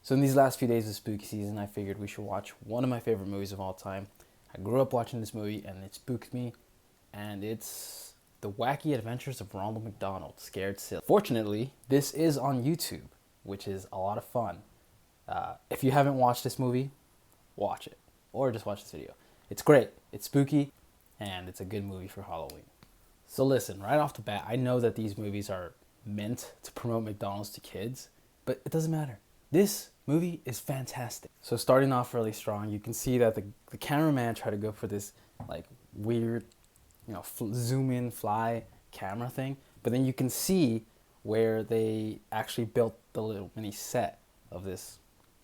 So in these last few days of spooky season, I figured we should watch one of my favorite movies of all time. I grew up watching this movie and it spooked me, and it's The Wacky Adventures of Ronald McDonald Scared Silly. Fortunately, this is on YouTube, which is a lot of fun. If you haven't watched this movie, watch it. Or just watch this video. It's great, it's spooky, and it's a good movie for Halloween. So listen, right off the bat, I know that these movies are meant to promote McDonald's to kids, but it doesn't matter. This movie is fantastic. So starting off really strong, you can see that the cameraman tried to go for this like weird, zoom in, fly camera thing. But then you can see where they actually built the little mini set of this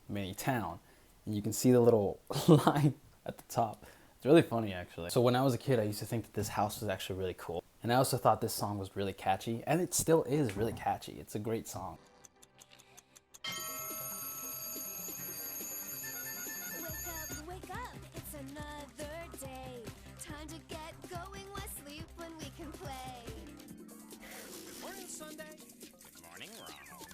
mini town. And you can see the little line at the top. It's really funny, actually. So when I was a kid, I used to think that this house was actually really cool. And I also thought this song was really catchy. And it still is really catchy. It's a great song. Wake up, it's another day. Time to get going, let's sleep when we can play. Good morning, Sunday. Good morning, Ronald.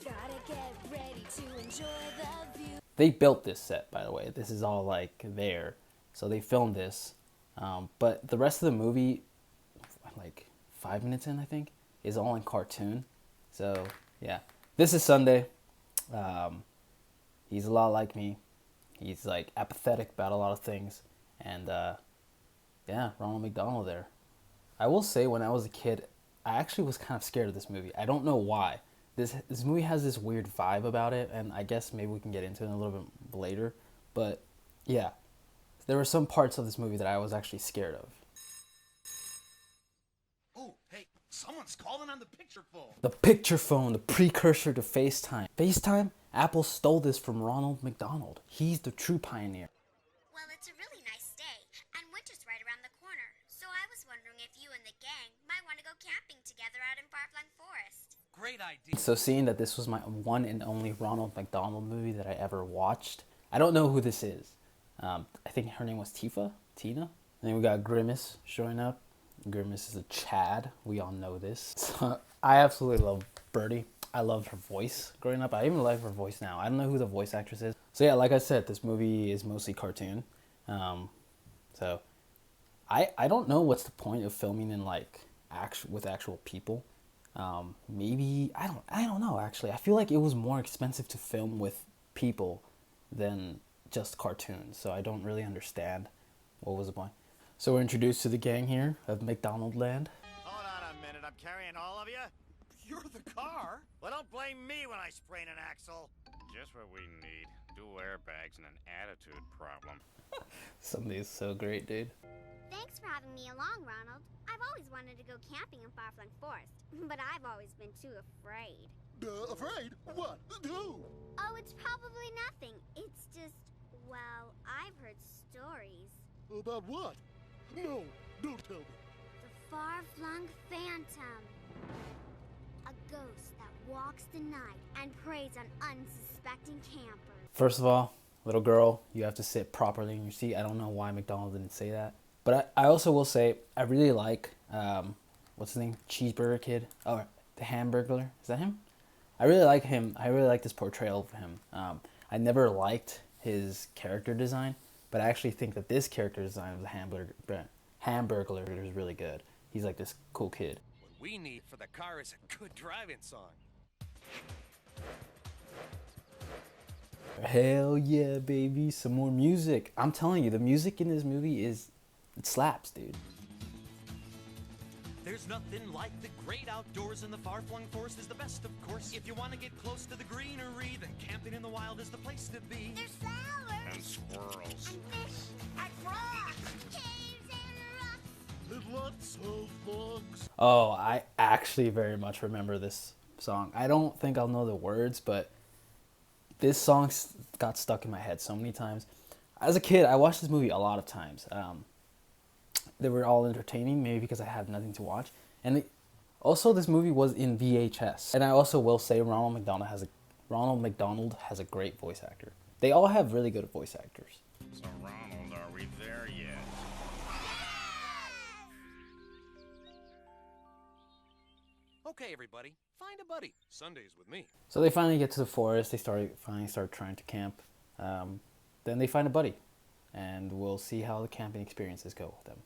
Gotta get ready to enjoy the view. They built this set, by the way. This is all like there. So they filmed this. But the rest of the movie, like 5 minutes in, I think, is all in cartoon. So yeah, this is Sunday. He's a lot like me. He's like apathetic about a lot of things. And yeah, Ronald McDonald there. I will say when I was a kid, I actually was kind of scared of this movie. I don't know why. This movie has this weird vibe about it, and I guess maybe we can get into it a little bit later. But yeah, there were some parts of this movie that I was actually scared of. Oh, hey, someone's calling on the picture phone. The picture phone, the precursor to FaceTime. FaceTime? Apple stole this from Ronald McDonald. He's the true pioneer. Well, it's a really nice day, and winter's right around the corner. So I was wondering if you and the gang might want to go camping together out in Far-Flung Forest. Great idea. So seeing that this was my one and only Ronald McDonald movie that I ever watched, I don't know who this is. I think her name was Tina. And then we got Grimace showing up. Grimace is a Chad. We all know this. So I absolutely love Birdie. I loved her voice growing up. I even like her voice now. I don't know who the voice actress is. So yeah, like I said, this movie is mostly cartoon. So I don't know what's the point of filming in like with actual people. Maybe I don't know actually. I feel like it was more expensive to film with people than just cartoons. So I don't really understand what was the point. So we're introduced to the gang here of McDonald Land. Hold on a minute, I'm carrying all of you? You're the car. Well, don't blame me when I sprain an axle. Just what we need. Dual airbags and an attitude problem. Somebody's so great, dude. Thanks for having me along, Ronald. I've always wanted to go camping in Far-Flung Forest, but I've always been too afraid. Afraid? What? Who? Oh, it's probably nothing. It's just, well, I've heard stories. About what? No, don't tell me. The far-flung phantom. A ghost that walks the night and preys on unsuspecting campers. First of all, little girl, you have to sit properly in your seat. I don't know why McDonald didn't say that. But I also will say, I really like, what's his name? Cheeseburger Kid? Oh, the Hamburglar. Is that him? I really like him. I really like this portrayal of him. I never liked his character design, but I actually think that this character design of the Hamburglar is really good. He's like this cool kid. What we need for the car is a good driving song. Hell yeah, baby. Some more music. I'm telling you, the music in this movie it slaps, dude. There's nothing like the great outdoors, and the far-flung forest is the best, of course. If you want to get close to the greenery, then camping in the wild is the place to be. There's flowers And squirrels. and fish and frogs, caves and rocks. And lots of bugs. Oh, I actually very much remember this song. I don't think I'll know the words, but this song got stuck in my head so many times. As a kid, I watched this movie a lot of times. They were all entertaining, maybe because I had nothing to watch. And also, this movie was in VHS. And I also will say Ronald McDonald has a great voice actor. They all have really good voice actors. So, Ronald, are we there yet? Okay, everybody, find a buddy. Sunday's with me. So they finally get to the forest. They finally start trying to camp. Then they find a buddy, and we'll see how the camping experiences go with them.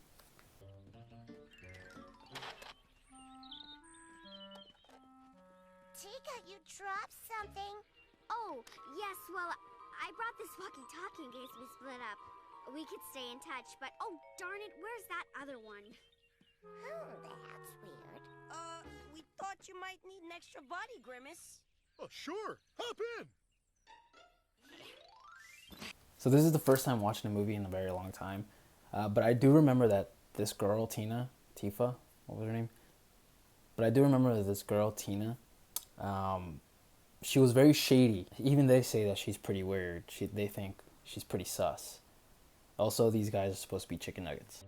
Tika, you dropped something. Oh, yes, well, I brought this walkie-talkie in case we split up. We could stay in touch, but oh, darn it, where's that other one? That's weird. We thought you might need an extra buddy, Grimace. Oh, sure. Hop in. So this is the first time watching a movie in a very long time. But I do remember that this girl, Tifa, what was her name? But I do remember that this girl, Tina, she was very shady. Even they say that she's pretty weird. They think she's pretty sus. Also, these guys are supposed to be chicken nuggets.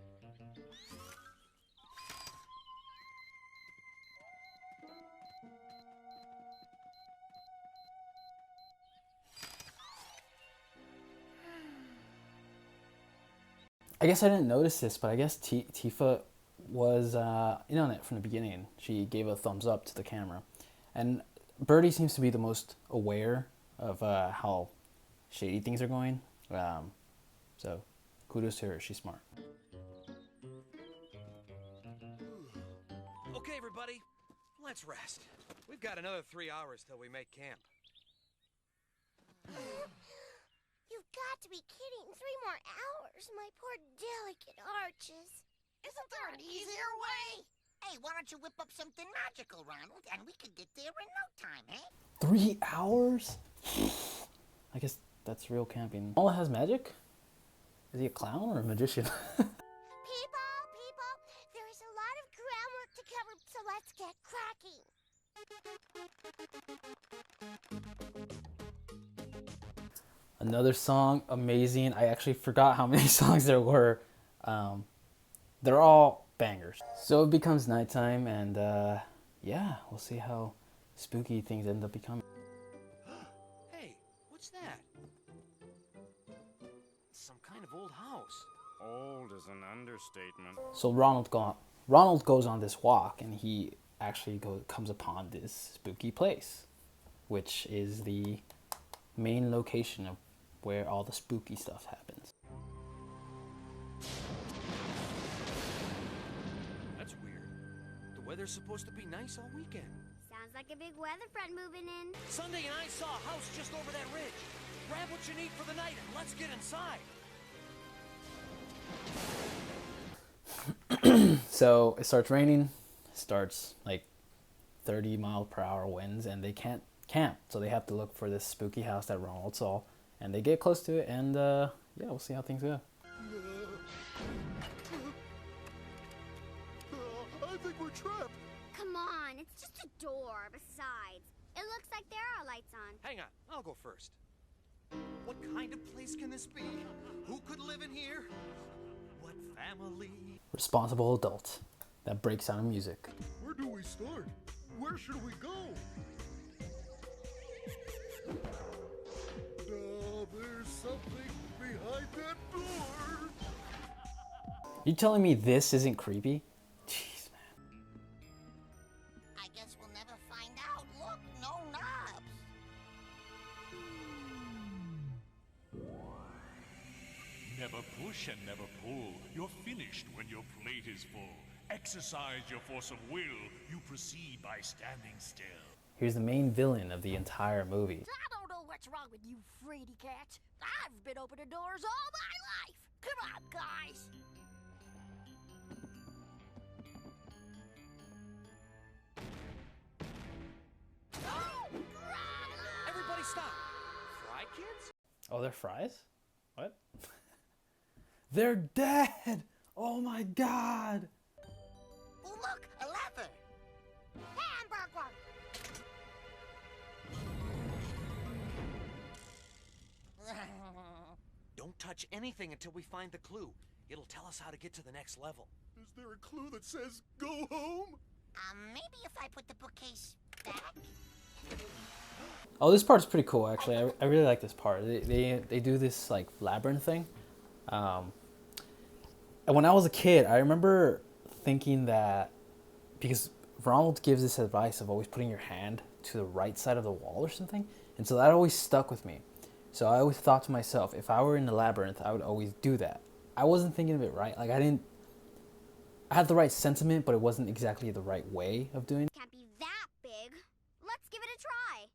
I guess I didn't notice this, but I guess Tifa was in on it from the beginning. She gave a thumbs up to the camera. And Birdie seems to be the most aware of how shady things are going. So kudos to her, she's smart. Okay, everybody, let's rest. We've got another 3 hours till we make camp. You've got to be kidding. 3 more hours. My poor delicate arches. Isn't there an easier way? Hey, why don't you whip up something magical, Ronald, and we could get there in no time, eh? 3 hours? I guess that's real camping. All has magic? Is he a clown or a magician? People, there is a lot of groundwork to cover, so let's get cracking. Another song, amazing. I actually forgot how many songs there were. They're all bangers. So it becomes nighttime, and yeah, we'll see how spooky things end up becoming. Hey, what's that? It's some kind of old house. Old is an understatement. So Ronald goes on this walk, and he actually comes upon this spooky place, which is the main location of where all the spooky stuff happens. That's weird. The weather's supposed to be nice all weekend. Sounds like a big weather front moving in. Sunday and I saw a house just over that ridge. Grab what you need for the night and let's get inside. So it starts raining, starts like 30-mile-per-hour winds, and they can't camp. So they have to look for this spooky house that Ronald saw, and they get close to it, and yeah, we'll see how things go. I think we're trapped. Come on, it's just a door. Besides, it looks like there are lights on. Hang on, I'll go first. What kind of place can this be? Who could live in here? What family? Responsible adult that breaks out in music. Where do we start? Where should we go? There's something behind that door. You telling me this isn't creepy? Jeez, man. I guess we'll never find out. Look, no knobs. Never push and never pull. You're finished when your plate is full. Exercise your force of will. You proceed by standing still. Here's the main villain of the entire movie. I don't know what's wrong with you, fraidy cats. I've been opening doors all my life. Come on, guys. Everybody stop. Fry kids? Oh, they're fries? What? They're dead! Oh my god! Oh, look, a lever. Hamburger! Don't touch anything until we find the clue. It'll tell us how to get to the next level. Is there a clue that says go home? Maybe if I put the bookcase back? Oh, this part's pretty cool, actually. I really like this part. They do this, like, labyrinth thing. And when I was a kid, I remember thinking that, because Ronald gives this advice of always putting your hand to the right side of the wall or something. And so that always stuck with me. So I always thought to myself, if I were in the labyrinth, I would always do that. I wasn't thinking of it right. Like, I had the right sentiment, but it wasn't exactly the right way of doing it. Can't be that big. Let's give it a try.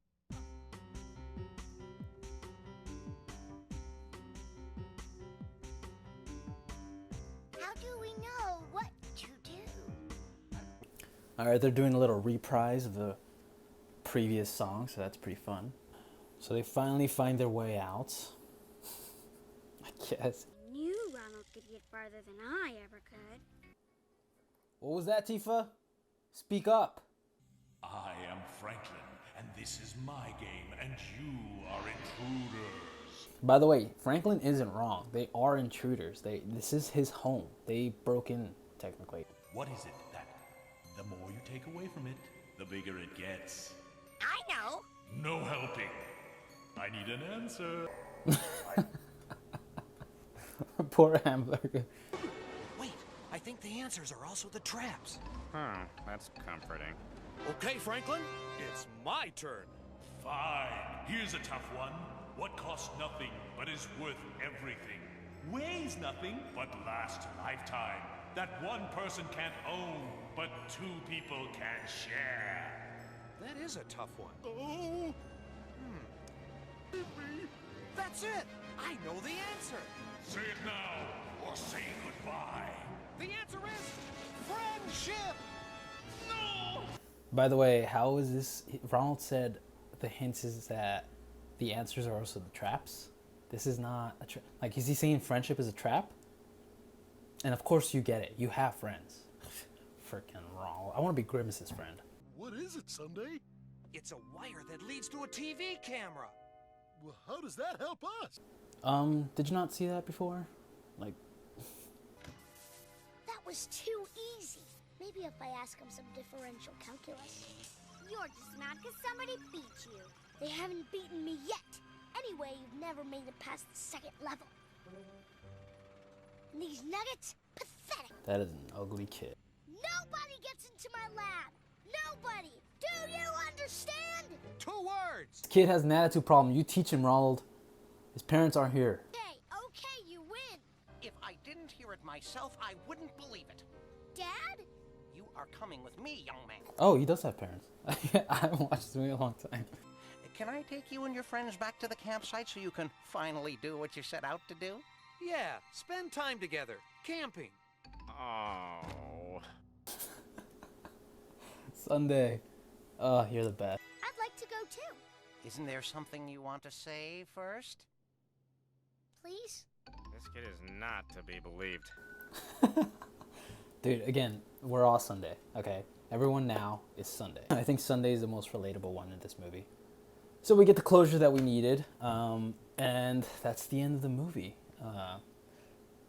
How do we know what to do? Alright, they're doing a little reprise of the previous song, so that's pretty fun. So they finally find their way out. I guess. I knew Ronald could get farther than I ever could. What was that, Tifa? Speak up. I am Franklin, and this is my game, and you are intruders. By the way, Franklin isn't wrong. They are intruders. This is his home. They broke in, technically. What is it that the more you take away from it, the bigger it gets? I know. No helping. I need an answer. Poor hamburger. Wait, I think the answers are also the traps. Oh, that's comforting. Okay, Franklin, it's my turn. Fine. Here's a tough one. What costs nothing but is worth everything? Weighs nothing but lasts a lifetime. That one person can't own, but two people can share. That is a tough one. Oh, That's it! I know the answer! Say it now, or say goodbye. The answer is friendship! No! By the way, how is this? Ronald said the hints is that the answers are also the traps. This is not a trap. Like, is he saying friendship is a trap? And of course you get it. You have friends. Freaking Ronald. I want to be Grimace's friend. what is it, Sunday? It's a wire that leads to a TV camera. Well, how does that help us? Did you not see that before? Like, That was too easy. Maybe if I ask them some differential calculus. You're just mad because somebody beat you. They haven't beaten me yet. Anyway, you've never made it past the second level. And these nuggets? Pathetic. that is an ugly kid. Nobody gets into my lab. Nobody. Do you understand? 2 words! Kid has an attitude problem. You teach him, Ronald. His parents aren't here. Okay, you win. If I didn't hear it myself, I wouldn't believe it. Dad? You are coming with me, young man. Oh, he does have parents. I haven't watched this movie in a long time. Can I take you and your friends back to the campsite so you can finally do what you set out to do? Yeah, spend time together, camping. Oh. Sunday. Oh, you're the best. I'd like to go too. Isn't there something you want to say first? Please? This kid is not to be believed. Dude, again, we're all Sunday, okay? Everyone now is Sunday. I think Sunday is the most relatable one in this movie. So we get the closure that we needed, and that's the end of the movie.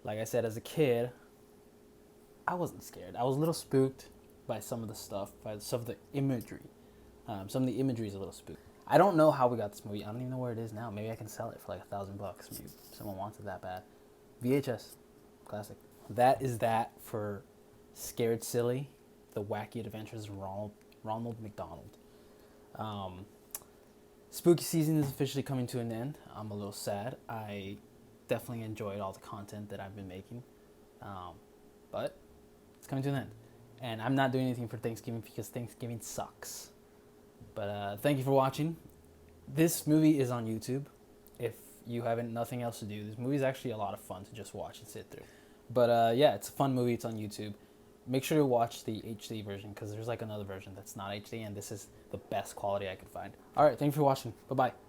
Like I said, as a kid, I wasn't scared. I was a little spooked by some of the stuff, by some of the imagery. Some of the imagery is a little spooked. I don't know how we got this movie. I don't even know where it is now. Maybe I can sell it for like $1,000. Maybe someone wants it that bad. VHS, classic. That is that for Scared Silly, The Wacky Adventures of Ronald McDonald. Spooky season is officially coming to an end. I'm a little sad. I definitely enjoyed all the content that I've been making. But it's coming to an end. And I'm not doing anything for Thanksgiving because Thanksgiving sucks. But thank you for watching. This movie is on YouTube. If you haven't nothing else to do, this movie is actually a lot of fun to just watch and sit through. But yeah, it's a fun movie. It's on YouTube. Make sure to watch the HD version because there's like another version that's not HD, and this is the best quality I could find. All right, thank you for watching. Bye-bye.